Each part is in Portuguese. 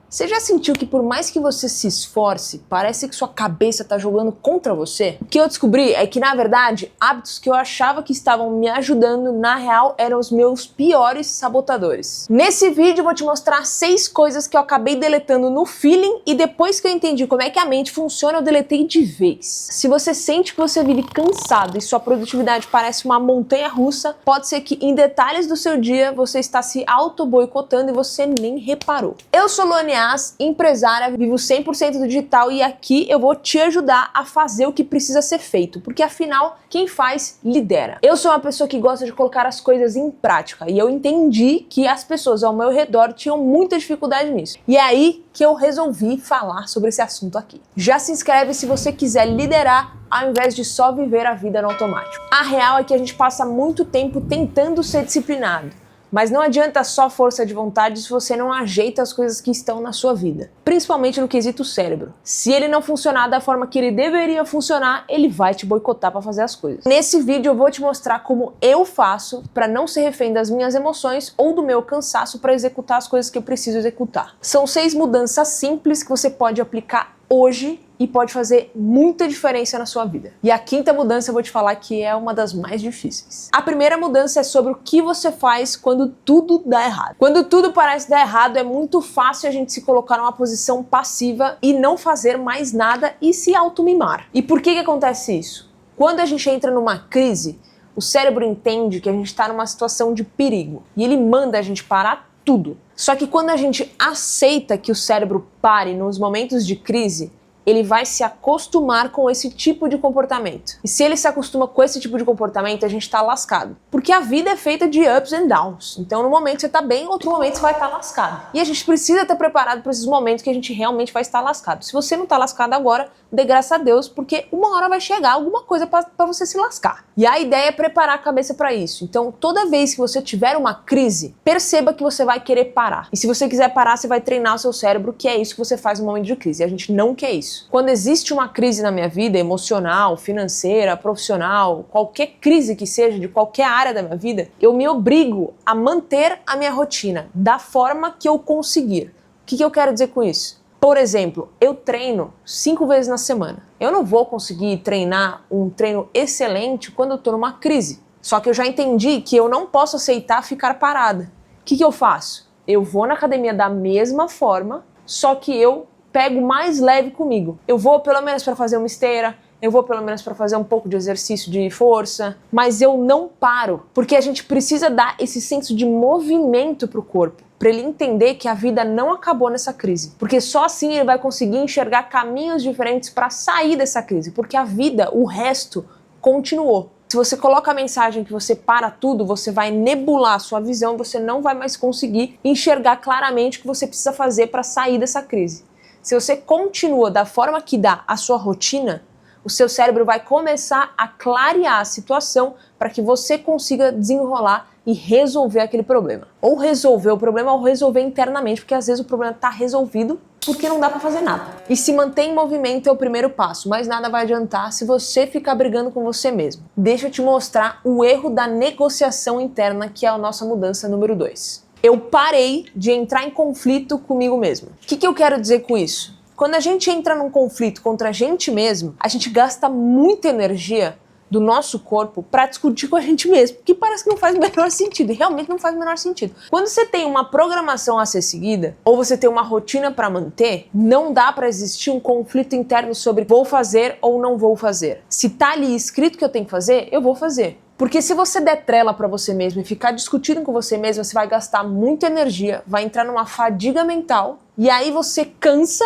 Você já sentiu que por mais que você se esforce, parece que sua cabeça tá jogando contra você? O que eu descobri é que, na verdade, hábitos que eu achava que estavam me ajudando, na real, eram os meus piores sabotadores. Nesse vídeo eu vou te mostrar 6 coisas que eu acabei deletando no feeling e depois que eu entendi como é que a mente funciona, eu deletei de vez. Se você sente que você vive cansado e sua produtividade parece uma montanha-russa, pode ser que em detalhes do seu dia você está se auto-boicotando e você nem reparou. Eu sou Luane, empresária, vivo 100% do digital e aqui eu vou te ajudar a fazer o que precisa ser feito, porque afinal, quem faz, lidera. Eu sou uma pessoa que gosta de colocar as coisas em prática e eu entendi que as pessoas ao meu redor tinham muita dificuldade nisso. E é aí que eu resolvi falar sobre esse assunto aqui. Já se inscreve se você quiser liderar ao invés de só viver a vida no automático. A real é que a gente passa muito tempo tentando ser disciplinado. Mas não adianta só força de vontade se você não ajeita as coisas que estão na sua vida. Principalmente no quesito cérebro. Se ele não funcionar da forma que ele deveria funcionar, ele vai te boicotar para fazer as coisas. Nesse vídeo eu vou te mostrar como eu faço para não ser refém das minhas emoções ou do meu cansaço para executar as coisas que eu preciso executar. São 6 mudanças simples que você pode aplicar hoje e pode fazer muita diferença na sua vida. E a 5ª mudança eu vou te falar que é uma das mais difíceis. A primeira mudança é sobre o que você faz quando tudo dá errado. Quando tudo parece dar errado, é muito fácil a gente se colocar numa posição passiva e não fazer mais nada e se auto-mimar. E por que acontece isso? Quando a gente entra numa crise, o cérebro entende que a gente está numa situação de perigo e ele manda a gente parar tudo. Só que quando a gente aceita que o cérebro pare nos momentos de crise, ele vai se acostumar com esse tipo de comportamento. E se ele se acostuma com esse tipo de comportamento, a gente tá lascado. Porque a vida é feita de ups and downs. Então, no momento você tá bem, em outro momento você vai estar lascado. E a gente precisa estar preparado para esses momentos que a gente realmente vai estar lascado. Se você não tá lascado agora, dê graças a Deus, porque uma hora vai chegar alguma coisa para você se lascar. E a ideia é preparar a cabeça para isso. Então, toda vez que você tiver uma crise, perceba que você vai querer parar. E se você quiser parar, você vai treinar o seu cérebro, que é isso que você faz no momento de crise. E a gente não quer isso. Quando existe uma crise na minha vida, emocional, financeira, profissional, qualquer crise que seja, de qualquer área da minha vida, eu me obrigo a manter a minha rotina da forma que eu conseguir. O que eu quero dizer com isso? Por exemplo, eu treino 5 vezes na semana. Eu não vou conseguir treinar um treino excelente quando eu tô numa crise. Só que eu já entendi que eu não posso aceitar ficar parada. O que eu faço? Eu vou na academia da mesma forma, só que eu pego mais leve comigo. Eu vou pelo menos para fazer uma esteira, eu vou pelo menos para fazer um pouco de exercício de força, mas eu não paro, porque a gente precisa dar esse senso de movimento pro corpo, para ele entender que a vida não acabou nessa crise, porque só assim ele vai conseguir enxergar caminhos diferentes para sair dessa crise, porque a vida, o resto, continuou. Se você coloca a mensagem que você para tudo, você vai nebular a sua visão, você não vai mais conseguir enxergar claramente o que você precisa fazer para sair dessa crise. Se você continua da forma que dá a sua rotina, o seu cérebro vai começar a clarear a situação para que você consiga desenrolar e resolver aquele problema. Ou resolver o problema ou resolver internamente, porque às vezes o problema está resolvido porque não dá para fazer nada. E se manter em movimento é o primeiro passo, mas nada vai adiantar se você ficar brigando com você mesmo. Deixa eu te mostrar o erro da negociação interna, que é a nossa mudança número 2. Eu parei de entrar em conflito comigo mesmo. O que eu quero dizer com isso? Quando a gente entra num conflito contra a gente mesmo, a gente gasta muita energia do nosso corpo para discutir com a gente mesmo, que parece que não faz o menor sentido, e realmente não faz o menor sentido. Quando você tem uma programação a ser seguida, ou você tem uma rotina para manter, não dá para existir um conflito interno sobre vou fazer ou não vou fazer. Se tá ali escrito que eu tenho que fazer, eu vou fazer. Porque se você der trela pra você mesmo e ficar discutindo com você mesmo, você vai gastar muita energia, vai entrar numa fadiga mental, e aí você cansa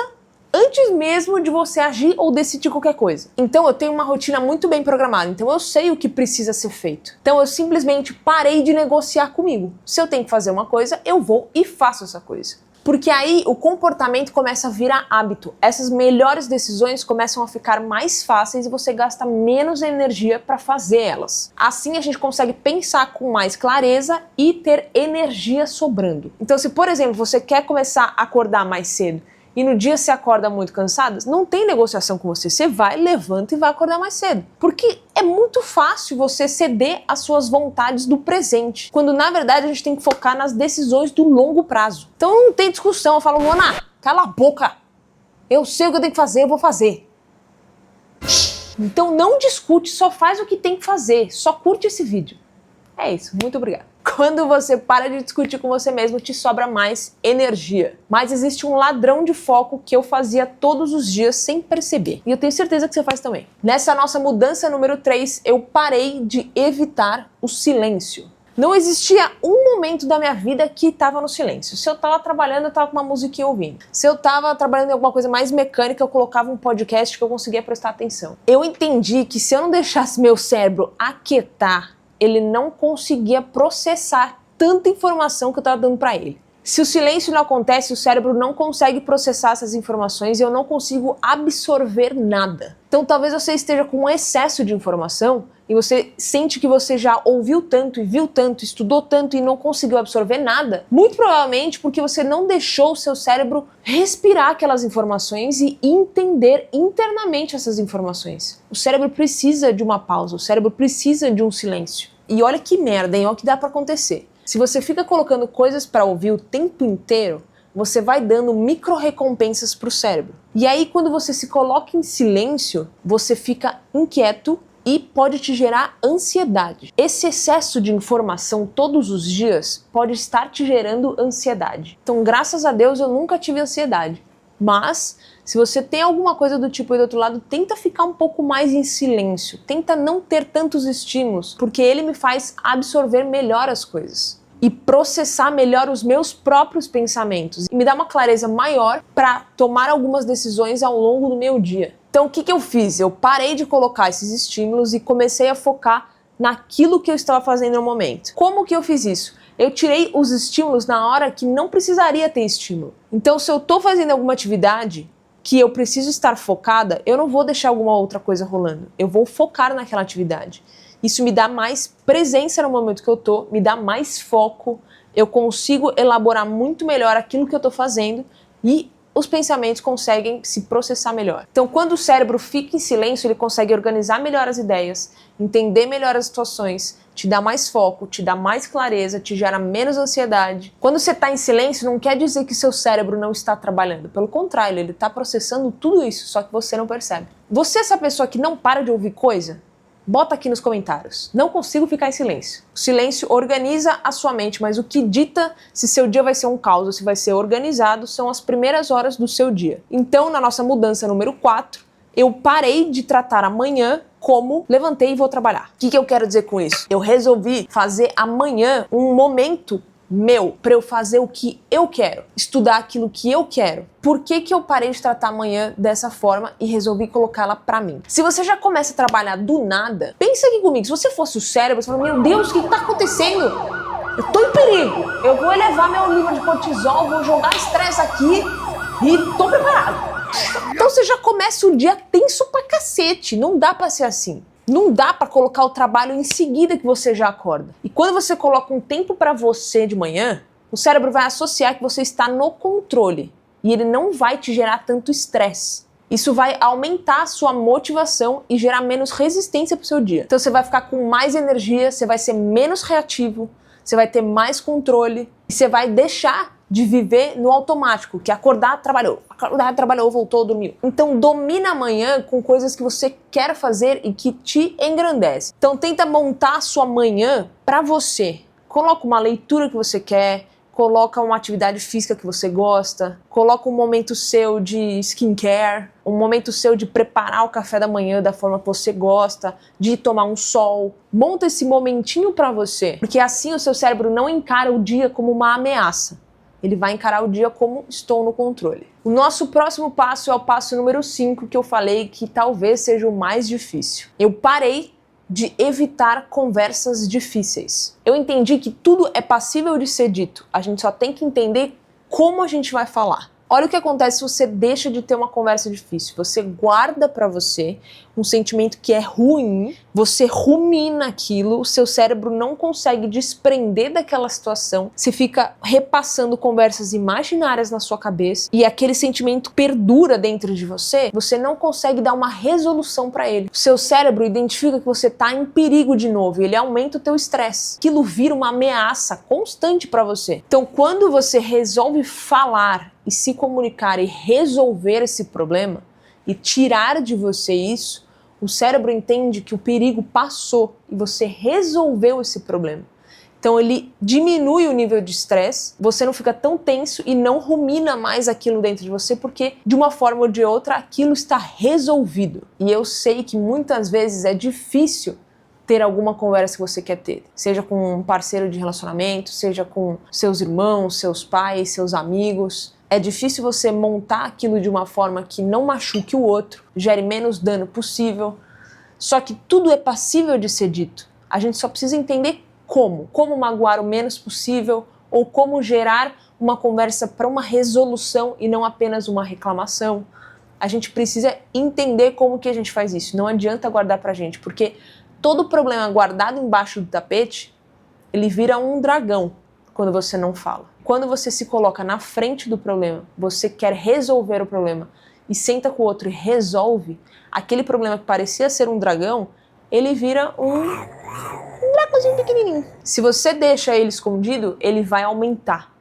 antes mesmo de você agir ou decidir qualquer coisa. Então eu tenho uma rotina muito bem programada, então eu sei o que precisa ser feito. Então eu simplesmente parei de negociar comigo. Se eu tenho que fazer uma coisa, eu vou e faço essa coisa. Porque aí o comportamento começa a virar hábito. Essas melhores decisões começam a ficar mais fáceis e você gasta menos energia para fazer elas. Assim a gente consegue pensar com mais clareza e ter energia sobrando. Então se, por exemplo, você quer começar a acordar mais cedo e no dia você acorda muito cansado, não tem negociação com você. Você vai, levanta e vai acordar mais cedo. Porque é muito fácil você ceder às suas vontades do presente, quando na verdade a gente tem que focar nas decisões do longo prazo. Então não tem discussão, eu falo, Luana, Cala a boca! Eu sei o que eu tenho que fazer, eu vou fazer. Então não discute, só faz o que tem que fazer. Só curte esse vídeo. É isso, muito obrigada. Quando você para de discutir com você mesmo, te sobra mais energia. Mas existe um ladrão de foco que eu fazia todos os dias sem perceber. E eu tenho certeza que você faz também. Nessa nossa mudança número 3, eu parei de evitar o silêncio. Não existia um momento da minha vida que estava no silêncio. Se eu estava trabalhando, eu estava com uma musiquinha ouvindo. Se eu estava trabalhando em alguma coisa mais mecânica, eu colocava um podcast que eu conseguia prestar atenção. Eu entendi que se eu não deixasse meu cérebro aquietar, ele não conseguia processar tanta informação que eu estava dando para ele. Se o silêncio não acontece, o cérebro não consegue processar essas informações e eu não consigo absorver nada. Então talvez você esteja com um excesso de informação e você sente que você já ouviu tanto e viu tanto, estudou tanto e não conseguiu absorver nada, muito provavelmente porque você não deixou o seu cérebro respirar aquelas informações e entender internamente essas informações. O cérebro precisa de uma pausa, o cérebro precisa de um silêncio. E olha que merda, hein? Olha o que dá pra acontecer. Se você fica colocando coisas para ouvir o tempo inteiro, você vai dando micro-recompensas para o cérebro. E aí, quando você se coloca em silêncio, você fica inquieto e pode te gerar ansiedade. Esse excesso de informação todos os dias pode estar te gerando ansiedade. Então, graças a Deus, eu nunca tive ansiedade. Mas, se você tem alguma coisa do tipo aí do outro lado, tenta ficar um pouco mais em silêncio. Tenta não ter tantos estímulos, porque ele me faz absorver melhor as coisas e processar melhor os meus próprios pensamentos. E me dá uma clareza maior para tomar algumas decisões ao longo do meu dia. Então, o que eu fiz? Eu parei de colocar esses estímulos e comecei a focar naquilo que eu estava fazendo no momento. Como que eu fiz isso? Eu tirei os estímulos na hora que não precisaria ter estímulo. Então, se eu estou fazendo alguma atividade que eu preciso estar focada, eu não vou deixar alguma outra coisa rolando. Eu vou focar naquela atividade. Isso me dá mais presença no momento que eu tô, me dá mais foco, eu consigo elaborar muito melhor aquilo que eu tô fazendo e os pensamentos conseguem se processar melhor. Então, quando o cérebro fica em silêncio, ele consegue organizar melhor as ideias, entender melhor as situações, te dá mais foco, te dá mais clareza, te gera menos ansiedade. Quando você está em silêncio, não quer dizer que seu cérebro não está trabalhando. Pelo contrário, ele está processando tudo isso, só que você não percebe. Você é essa pessoa que não para de ouvir coisa? Bota aqui nos comentários. Não consigo ficar em silêncio. O silêncio organiza a sua mente, mas o que dita se seu dia vai ser um caos ou se vai ser organizado são as primeiras horas do seu dia. Então, na nossa mudança número 4, eu parei de tratar amanhã como levantei e vou trabalhar. O que eu quero dizer com isso? Eu resolvi fazer amanhã um momento meu, para eu fazer o que eu quero, estudar aquilo que eu quero. Por que eu parei de tratar amanhã dessa forma e resolvi colocá-la pra mim? Se você já começa a trabalhar do nada, pensa aqui comigo, se você fosse o cérebro, você fala, meu Deus, o que tá acontecendo? Eu tô em perigo, eu vou elevar meu nível de cortisol, vou jogar estresse aqui e tô preparado. Então você já começa o dia tenso pra cacete, não dá pra ser assim. Não dá para colocar o trabalho em seguida que você já acorda. E quando você coloca um tempo para você de manhã, o cérebro vai associar que você está no controle e ele não vai te gerar tanto estresse. Isso vai aumentar a sua motivação e gerar menos resistência para o seu dia. Então você vai ficar com mais energia, você vai ser menos reativo, você vai ter mais controle e você vai deixar de viver no automático, que acordar, trabalhou, voltou, dormiu. Então domina amanhã com coisas que você quer fazer e que te engrandece. Então tenta montar a sua manhã para você. Coloca uma leitura que você quer, coloca uma atividade física que você gosta, coloca um momento seu de skincare, um momento seu de preparar o café da manhã da forma que você gosta, de tomar um sol. Monta esse momentinho para você, porque assim o seu cérebro não encara o dia como uma ameaça. Ele vai encarar o dia como estou no controle. O nosso próximo passo é o passo número 5, que eu falei que talvez seja o mais difícil. Eu parei de evitar conversas difíceis. Eu entendi que tudo é passível de ser dito. A gente só tem que entender como a gente vai falar. Olha o que acontece se você deixa de ter uma conversa difícil. Você guarda pra você um sentimento que é ruim, você rumina aquilo, o seu cérebro não consegue desprender daquela situação, você fica repassando conversas imaginárias na sua cabeça e aquele sentimento perdura dentro de você, você não consegue dar uma resolução pra ele. O seu cérebro identifica que você tá em perigo de novo e ele aumenta o teu estresse. Aquilo vira uma ameaça constante pra você. Então, quando você resolve falar e se comunicar e resolver esse problema e tirar de você isso, o cérebro entende que o perigo passou e você resolveu esse problema. Então ele diminui o nível de estresse, você não fica tão tenso e não rumina mais aquilo dentro de você, porque de uma forma ou de outra aquilo está resolvido. E eu sei que muitas vezes é difícil ter alguma conversa que você quer ter, seja com um parceiro de relacionamento, seja com seus irmãos, seus pais, seus amigos. É difícil você montar aquilo de uma forma que não machuque o outro, gere menos dano possível. Só que tudo é passível de ser dito. A gente só precisa entender como magoar o menos possível ou como gerar uma conversa para uma resolução e não apenas uma reclamação. A gente precisa entender como que a gente faz isso. Não adianta guardar pra gente, porque todo problema guardado embaixo do tapete, ele vira um dragão quando você não fala. Quando você se coloca na frente do problema, você quer resolver o problema e senta com o outro e resolve, aquele problema que parecia ser um dragão, ele vira um dragãozinho pequenininho. Se você deixa ele escondido, ele vai aumentar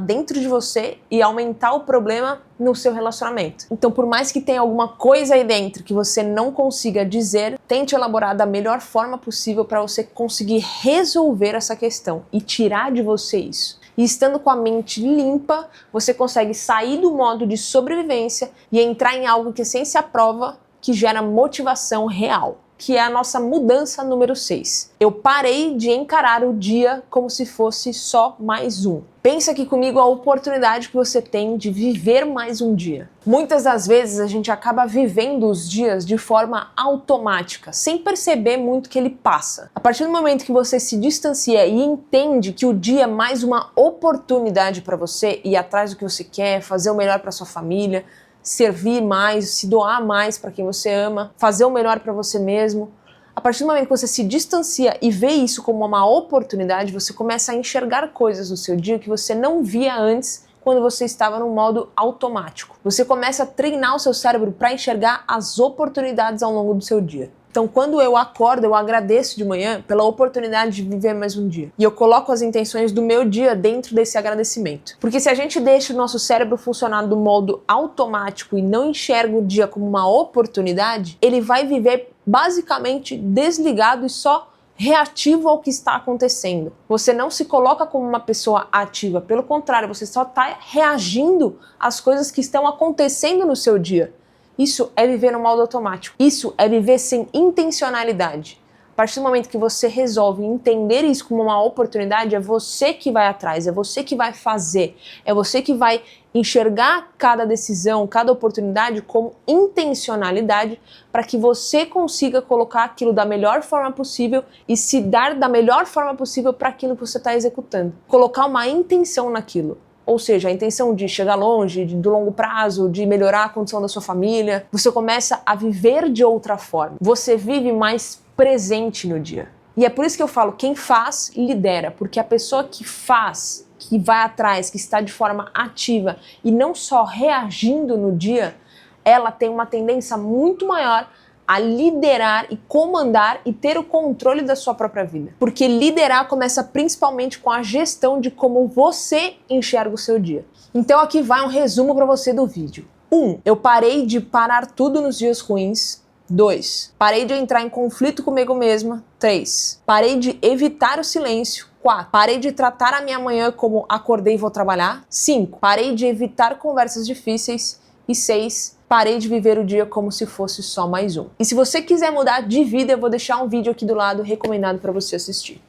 dentro de você e aumentar o problema no seu relacionamento. Então, por mais que tenha alguma coisa aí dentro que você não consiga dizer, tente elaborar da melhor forma possível para você conseguir resolver essa questão e tirar de você isso. E estando com a mente limpa, você consegue sair do modo de sobrevivência e entrar em algo que a ciência prova que gera motivação real, que é a nossa mudança número 6. Eu parei de encarar o dia como se fosse só mais um. Pensa aqui comigo a oportunidade que você tem de viver mais um dia. Muitas das vezes a gente acaba vivendo os dias de forma automática, sem perceber muito que ele passa. A partir do momento que você se distancia e entende que o dia é mais uma oportunidade para você ir atrás do que você quer, fazer o melhor para sua família, servir mais, se doar mais para quem você ama, fazer o melhor para você mesmo. A partir do momento que você se distancia e vê isso como uma oportunidade, você começa a enxergar coisas no seu dia que você não via antes quando você estava no modo automático. Você começa a treinar o seu cérebro para enxergar as oportunidades ao longo do seu dia. Então, quando eu acordo, eu agradeço de manhã pela oportunidade de viver mais um dia. E eu coloco as intenções do meu dia dentro desse agradecimento. Porque se a gente deixa o nosso cérebro funcionar do modo automático e não enxerga o dia como uma oportunidade, ele vai viver basicamente desligado e só reativo ao que está acontecendo. Você não se coloca como uma pessoa ativa, pelo contrário, você só está reagindo às coisas que estão acontecendo no seu dia. Isso é viver no modo automático. Isso é viver sem intencionalidade. A partir do momento que você resolve entender isso como uma oportunidade, é você que vai atrás, é você que vai fazer, é você que vai enxergar cada decisão, cada oportunidade como intencionalidade para que você consiga colocar aquilo da melhor forma possível e se dar da melhor forma possível para aquilo que você está executando. Colocar uma intenção naquilo. Ou seja, a intenção de chegar longe, do longo prazo, de melhorar a condição da sua família. Você começa a viver de outra forma. Você vive mais presente no dia. E é por isso que eu falo, quem faz, lidera. Porque a pessoa que faz, que vai atrás, que está de forma ativa e não só reagindo no dia, ela tem uma tendência muito maior a liderar e comandar e ter o controle da sua própria vida. Porque liderar começa principalmente com a gestão de como você enxerga o seu dia. Então aqui vai um resumo para você do vídeo. 1. Eu parei de parar tudo nos dias ruins. 2. Parei de entrar em conflito comigo mesma. 3. Parei de evitar o silêncio. 4. Parei de tratar a minha manhã como acordei e vou trabalhar. 5. Parei de evitar conversas difíceis. E 6. Parei de viver o dia como se fosse só mais um. E se você quiser mudar de vida, eu vou deixar um vídeo aqui do lado recomendado para você assistir.